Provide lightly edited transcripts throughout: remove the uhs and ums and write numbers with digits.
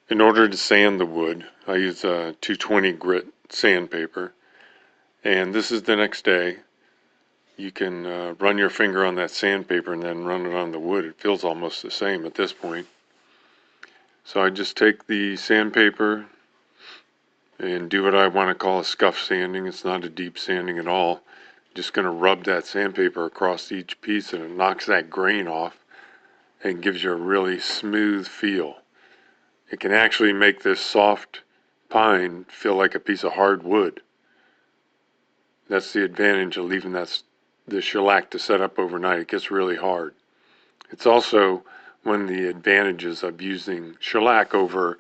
In order to sand the wood, I use a 220 grit sandpaper, and this is the next day. You can run your finger on that sandpaper and then run it on the wood. It feels almost the same at this point. So I just take the sandpaper and do what I want to call a scuff sanding. It's not a deep sanding at all. Just going to rub that sandpaper across each piece, and it knocks that grain off and gives you a really smooth feel. It can actually make this soft pine feel like a piece of hard wood. That's the advantage of leaving the shellac to set up overnight. It gets really hard. It's also one of the advantages of using shellac over,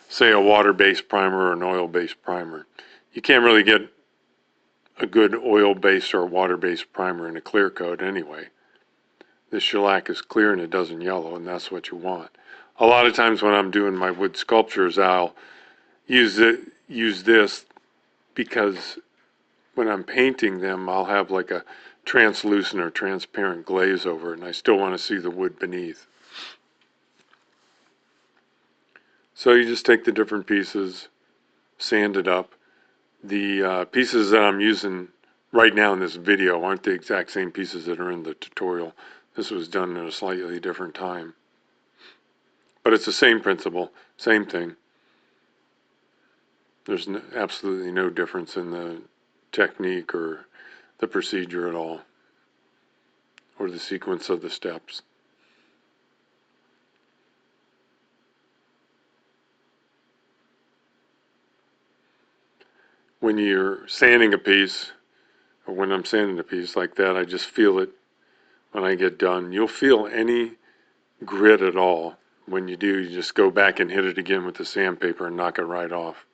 say, a water-based primer or an oil-based primer. You can't really get a good oil-based or water-based primer in a clear coat anyway. The shellac is clear and it doesn't yellow, and that's what you want. A lot of times when I'm doing my wood sculptures, I'll use this because when I'm painting them, I'll have like a translucent or transparent glaze over it, and I still want to see the wood beneath. So you just take the different pieces, sand it up. The pieces that I'm using right now in this video aren't the exact same pieces that are in the tutorial. This was done in a slightly different time. But it's the same principle, same thing. There's absolutely no difference in the technique or the procedure at all, or the sequence of the steps. When you're sanding a piece, or when I'm sanding a piece like that, I just feel it when I get done. You'll feel any grit at all. When you do, you just go back and hit it again with the sandpaper and knock it right off.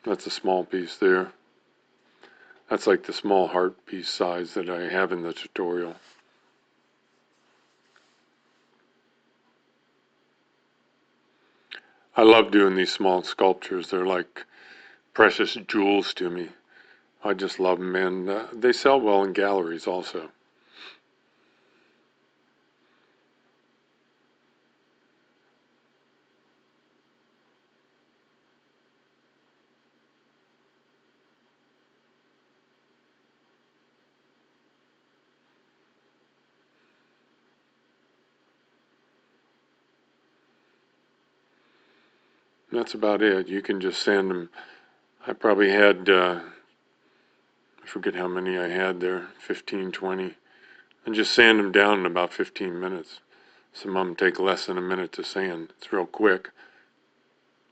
That's a small piece there. That's like the small heart piece size that I have in the tutorial. I love doing these small sculptures. They're like precious jewels to me. I just love them, and they sell well in galleries also. That's about it. You can just sand them. I probably had, I forget how many I had there, 15, 20, and just sand them down in about 15 minutes. Some of them take less than a minute to sand. It's real quick,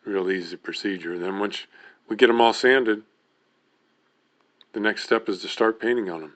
real easy procedure. Then once we get them all sanded, the next step is to start painting on them.